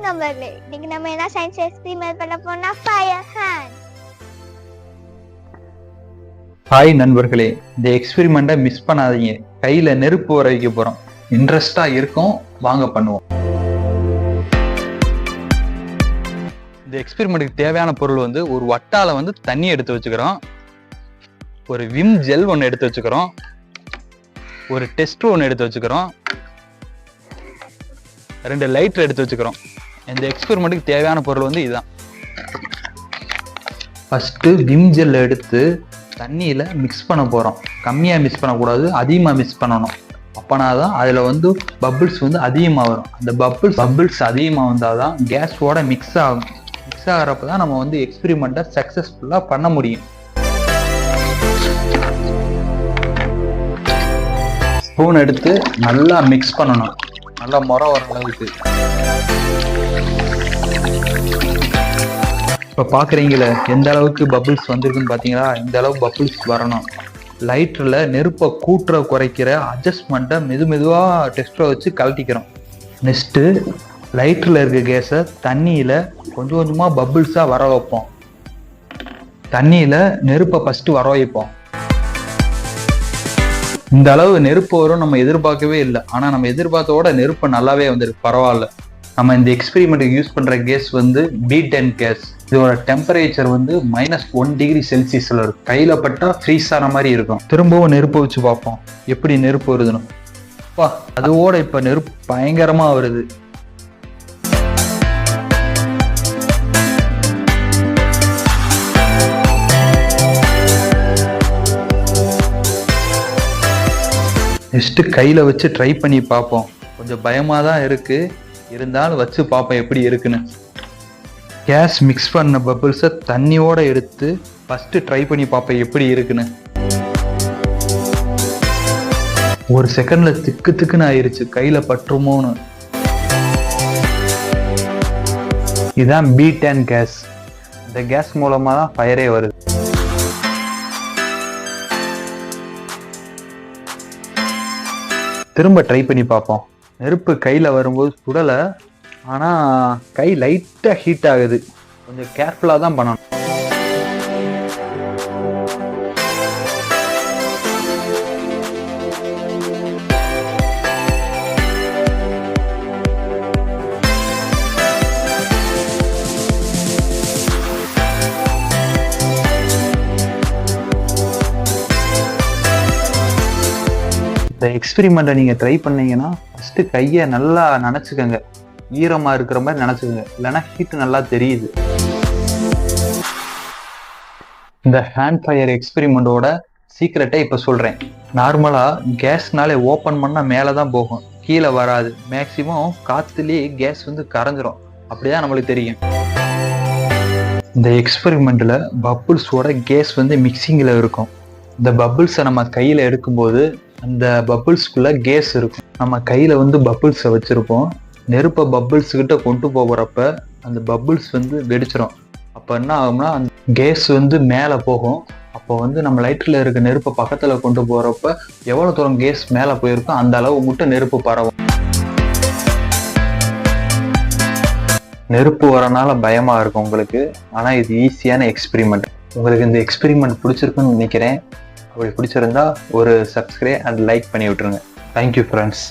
வணக்கம் நண்பர்களே, இன்னைக்கு நம்ம என்ன சயின்ஸ் எக்ஸ்பெரிமெண்ட் பண்ண போனா ஃபயர் ஹேண்ட். ஹாய் நண்பர்களே, இந்த எக்ஸ்பெரிமெண்ட்டை மிஸ் பண்ணாதீங்க. கையில நெருப்பு வர வைக்க போறோம். இன்ட்ரெஸ்டா இருக்கும், வாங்க பண்ணுவோம். இந்த எக்ஸ்பெரிமெண்ட்டுக்கு தேவையான பொருள் வந்து ஒரு வட்டால வந்து தண்ணி எடுத்து வச்சுக்கிறோம், ஒரு விம் ஜெல் ஒன்று எடுத்து வச்சுக்கிறோம், ஒரு டெஸ்ட் ஒன்று எடுத்து வச்சுக்கிறோம், 2 லைட்டர் எடுத்து வச்சுக்கிறோம். இந்த எக்ஸ்பெரிமெண்ட்டுக்கு தேவையான பொருள் வந்து இதுதான். ஃபர்ஸ்ட்டு விம் ஜெல் எடுத்து தண்ணியில் மிக்ஸ் பண்ண போகிறோம். கம்மியாக மிக்ஸ் பண்ணக்கூடாது, அதிகமாக மிக்ஸ் பண்ணணும். அப்போனா தான் அதில் வந்து பபிள்ஸ் வந்து அதிகமாக வரும். அந்த பபிள்ஸ் அதிகமாக வந்தால் தான் கேஸோட மிக்ஸ் ஆகும். மிக்ஸ் ஆகிறப்ப தான் நம்ம வந்து எக்ஸ்பெரிமெண்ட்டை சக்ஸஸ்ஃபுல்லாக பண்ண முடியும். ஸ்பூன் எடுத்து நல்லா மிக்ஸ் பண்ணணும், நல்லா முறை வர அளவுக்கு. இப்போ பார்க்குறீங்களே எந்த அளவுக்கு பபிள்ஸ் வந்திருக்குன்னு பார்த்தீங்களா? இந்த அளவு பபிள்ஸ் வரணும். லைட்டரில் நெருப்பை கூட்டுற குறைக்கிற அட்ஜஸ்ட்மெண்ட்டை மெதுவாக டெஸ்ட்டை வச்சு கழட்டிக்கிறோம். நெக்ஸ்ட்டு லைட்டரில் இருக்க கேஸை தண்ணியில் கொஞ்சம் கொஞ்சமாக பபிள்ஸாக வர வைப்போம். தண்ணியில் நெருப்பை ஃபஸ்ட்டு வர வைப்போம். இந்த அளவு நெருப்பு வரும் நம்ம எதிர்பார்க்கவே இல்லை. ஆனால் நம்ம எதிர்பார்த்தோட நெருப்பு நல்லாவே வந்துருக்கு, பரவாயில்ல. நம்ம இந்த எக்ஸ்பெரிமெண்ட்டுக்கு யூஸ் பண்ணுற கேஸ் வந்து B10 கேஸ். இதோட டெம்பரேச்சர் வந்து -1 டிகிரி செல்சியஸில் இருக்கும். கையில் பட்டால் ஃப்ரீஸ் ஆன மாதிரி இருக்கும். திரும்பவும் நெருப்பு வச்சு பார்ப்போம் எப்படி நெருப்பு வருதுன்னு. அதோட இப்போ நெருப்பு பயங்கரமாக வருது. நெக்ஸ்ட்டு கையில் வச்சு ட்ரை பண்ணி பார்ப்போம். கொஞ்சம் பயமாக தான் இருக்குது, இருந்தாலும் வச்சு பார்ப்போம் எப்படி இருக்குன்னு. கேஸ் மிக்ஸ் பண்ண பபிள்ஸை தண்ணியோடு எடுத்து ஃபஸ்ட்டு ட்ரை பண்ணி பார்ப்போம் எப்படி இருக்குன்னு. ஒரு செகண்டில் திக்குன்னு ஆயிடுச்சு, கையில் பற்றுமோன்னு. இதுதான் B10 கேஸ். இந்த கேஸ் மூலமாக தான் ஃபயரே வருது. திரும்ப ட்ரை பண்ணி பார்ப்போம். நெருப்பு கையில் வரும்போது சுடலை, ஆனால் கை லைட்டாக ஹீட் ஆகுது. கொஞ்சம் கேர்ஃபுல்லாக தான் பண்ணணும். இந்த எக்ஸ்பெரிமெண்ட்டை நீங்கள் ட்ரை பண்ணீங்கன்னா ஃபஸ்ட்டு கையை நல்லா நனைச்சிக்கோங்க, ஈரமாக இருக்கிற மாதிரி நனைச்சிக்கோங்க, இல்லைன்னா ஹீட்டு நல்லா தெரியுது. இந்த ஹேண்ட் ஃபயர் எக்ஸ்பெரிமெண்ட்டோட சீக்ரெட்டை இப்போ சொல்கிறேன். நார்மலாக கேஸ்னாலே ஓப்பன் பண்ணால் மேலே தான் போகும், கீழே வராது. மேக்சிமம் காற்றுலேயே கேஸ் வந்து கரைஞ்சிரும். அப்படிதான் நம்மளுக்கு தெரியும். இந்த எக்ஸ்பெரிமெண்ட்டில் பப்புள்ஸோட கேஸ் வந்து மிக்சிங்கில் இருக்கும். இந்த பப்புள்ஸை நம்ம கையில் எடுக்கும்போது அந்த பப்புள்ஸ்குள்ள கேஸ் இருக்கும். நம்ம கையில் வந்து பப்புள்ஸை வச்சுருப்போம். நெருப்பை பப்புள்ஸ் கிட்ட கொண்டு போகிறப்ப அந்த பப்புள்ஸ் வந்து வெடிச்சிடும். அப்போ என்ன ஆகும்னா அந்த கேஸ் வந்து மேலே போகும். அப்போ வந்து நம்ம லைட்டரில் இருக்க நெருப்பை பக்கத்தில் கொண்டு போகிறப்ப எவ்வளோ தூரம் கேஸ் மேலே போயிருக்கோ அந்த அளவு மட்டும் நெருப்பு பரவும். நெருப்பு வரனால பயமாக இருக்கும் உங்களுக்கு, ஆனால் இது ஈஸியான எக்ஸ்பெரிமெண்ட். உங்களுக்கு இந்த எக்ஸ்பெரிமெண்ட் பிடிச்சிருக்குன்னு நினைக்கிறேன். அப்படி பிடிச்சிருந்தா ஒரு சப்ஸ்கிரைப் அண்ட் லைக் பண்ணி விட்டுருங்க. Thank you friends.